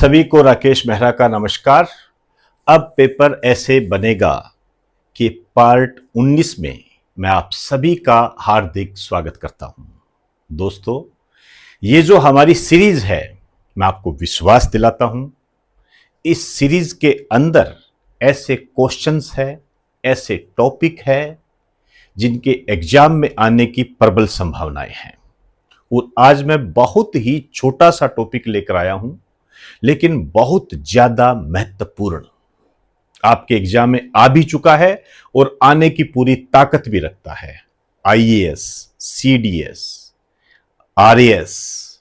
सभी को राकेश मेहरा का नमस्कार। अब पेपर ऐसे बनेगा कि पार्ट 19 में मैं आप सभी का हार्दिक स्वागत करता हूं। दोस्तों, ये जो हमारी सीरीज है, मैं आपको विश्वास दिलाता हूं, इस सीरीज के अंदर ऐसे क्वेश्चंस है, ऐसे टॉपिक है जिनके एग्जाम में आने की प्रबल संभावनाएं हैं। और आज मैं बहुत ही छोटा सा टॉपिक लेकर आया हूं, लेकिन बहुत ज्यादा महत्वपूर्ण, आपके एग्जाम में आ भी चुका है और आने की पूरी ताकत भी रखता है। आईएएस, सीडीएस, आरएएस,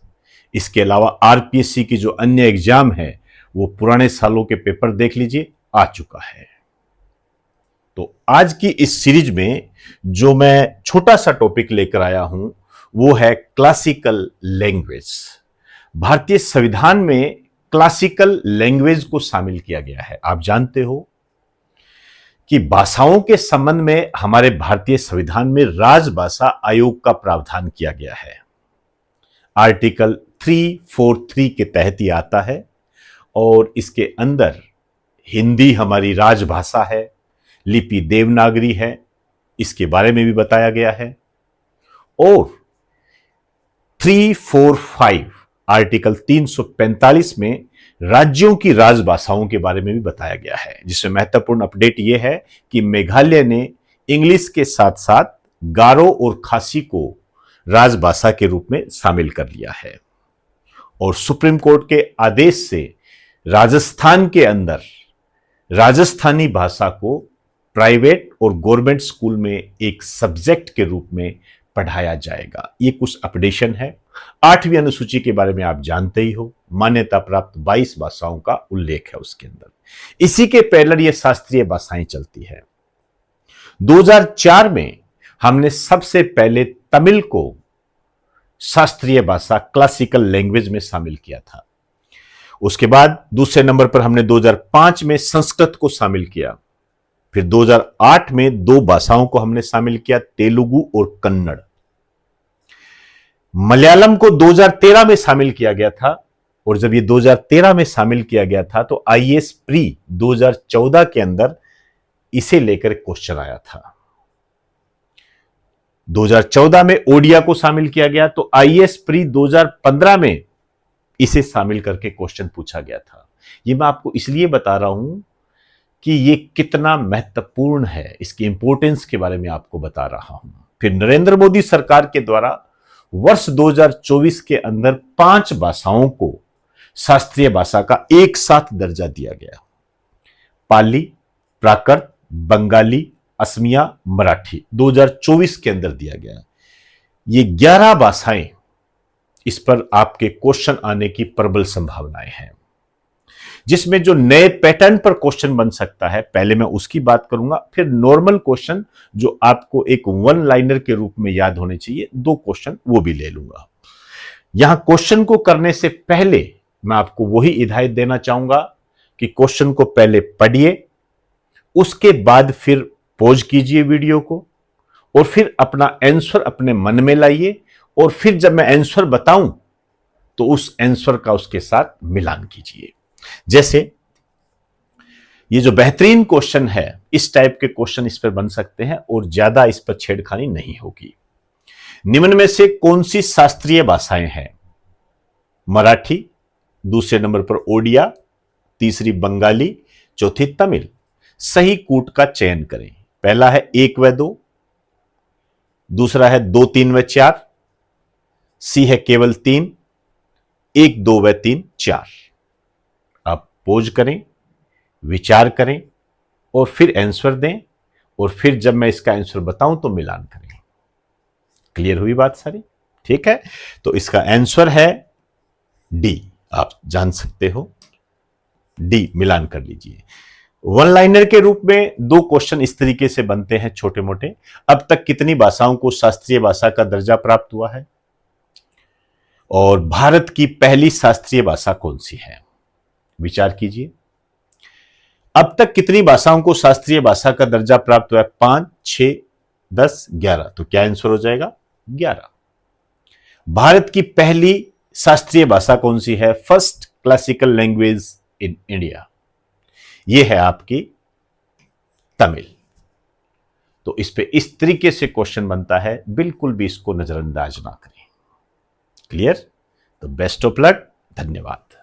इसके अलावा आरपीएससी की जो अन्य एग्जाम है वो पुराने सालों के पेपर देख लीजिए, आ चुका है। तो आज की इस सीरीज में जो मैं छोटा सा टॉपिक लेकर आया हूं वो है क्लासिकल लैंग्वेज। भारतीय संविधान में क्लासिकल लैंग्वेज को शामिल किया गया है। आप जानते हो कि भाषाओं के संबंध में हमारे भारतीय संविधान में राजभाषा आयोग का प्रावधान किया गया है। आर्टिकल 343 के तहत ये आता है और इसके अंदर हिंदी हमारी राजभाषा है, लिपि देवनागरी है, इसके बारे में भी बताया गया है। और 345 आर्टिकल 345 में राज्यों की राजभाषाओं के बारे में भी बताया गया है, जिसमें महत्वपूर्ण अपडेट यह है कि मेघालय ने इंग्लिश के साथ साथ गारो और खासी को राजभाषा के रूप में शामिल कर लिया है। और सुप्रीम कोर्ट के आदेश से राजस्थान के अंदर राजस्थानी भाषा को प्राइवेट और गवर्नमेंट स्कूल में एक सब्जेक्ट के रूप में पढ़ाया जाएगा। ये कुछ अपडेशन है। 8वीं अनुसूची के बारे में आप जानते ही हो, मान्यता प्राप्त 22 भाषाओं का उल्लेख है उसके अंदर। इसी के पैरेलल ये शास्त्रीय भाषाएं चलती है। 2004 में हमने सबसे पहले तमिल को शास्त्रीय भाषा क्लासिकल लैंग्वेज में शामिल किया था। उसके बाद दूसरे नंबर पर हमने 2005 में संस्कृत को शामिल किया। फिर 2008 में 2 भाषाओं को हमने शामिल किया, तेलुगु और कन्नड़। मलयालम को 2013 में शामिल किया गया था और जब ये 2013 में शामिल किया गया था तो आईएएस प्री 2014 के अंदर इसे लेकर क्वेश्चन आया था। 2014 में ओडिया को शामिल किया गया तो आईएएस प्री 2015 में इसे शामिल करके क्वेश्चन पूछा गया था। ये मैं आपको इसलिए बता रहा हूं कि ये कितना महत्वपूर्ण है, इसकी इंपॉर्टेंस के बारे में आपको बता रहा हूं। फिर नरेंद्र मोदी सरकार के द्वारा वर्ष 2024 के अंदर 5 भाषाओं को शास्त्रीय भाषा का एक साथ दर्जा दिया गया। पाली, प्राकृत, बंगाली, असमिया, मराठी 2024 के अंदर दिया गया। ये 11 भाषाएं, इस पर आपके क्वेश्चन आने की प्रबल संभावनाएं हैं, जिसमें जो नए पैटर्न पर क्वेश्चन बन सकता है, पहले मैं उसकी बात करूंगा। फिर नॉर्मल क्वेश्चन जो आपको एक वन लाइनर के रूप में याद होने चाहिए, 2 क्वेश्चन वो भी ले लूंगा। यहां क्वेश्चन को करने से पहले मैं आपको वही हिदायत देना चाहूंगा कि क्वेश्चन को पहले पढ़िए, उसके बाद फिर पॉज कीजिए वीडियो को और फिर अपना आंसर अपने मन में लाइए और फिर जब मैं आंसर बताऊं तो उस आंसर का उसके साथ मिलान कीजिए। जैसे ये जो बेहतरीन क्वेश्चन है, इस टाइप के क्वेश्चन इस पर बन सकते हैं और ज्यादा इस पर छेड़खानी नहीं होगी। निम्न में से कौन सी शास्त्रीय भाषाएं हैं? मराठी, दूसरे नंबर पर ओडिया, तीसरी बंगाली, चौथी तमिल। सही कूट का चयन करें। पहला है 1 व 2, दूसरा है 2, 3 व 4, सी है केवल 3, 1, 2 व 3, 4। पोज करें, विचार करें और फिर आंसर दें और फिर जब मैं इसका आंसर बताऊं तो मिलान करें। क्लियर हुई बात सारी? ठीक है, तो इसका आंसर है डी। आप जान सकते हो, डी मिलान कर लीजिए। वन लाइनर के रूप में 2 क्वेश्चन इस तरीके से बनते हैं छोटे मोटे। अब तक कितनी भाषाओं को शास्त्रीय भाषा का दर्जा प्राप्त हुआ है और भारत की पहली शास्त्रीय भाषा कौन सी है? विचार कीजिए। अब तक कितनी भाषाओं को शास्त्रीय भाषा का दर्जा प्राप्त हुआ है? 5, 6, 10, 11। तो क्या आंसर हो जाएगा? 11। भारत की पहली शास्त्रीय भाषा कौन सी है? First classical language in India. ये है आपकी तमिल। तो इस पे इस तरीके से क्वेश्चन बनता है, बिल्कुल भी इसको नजरअंदाज ना करें। क्लियर? तो बेस्ट ऑफ लक, धन्यवाद।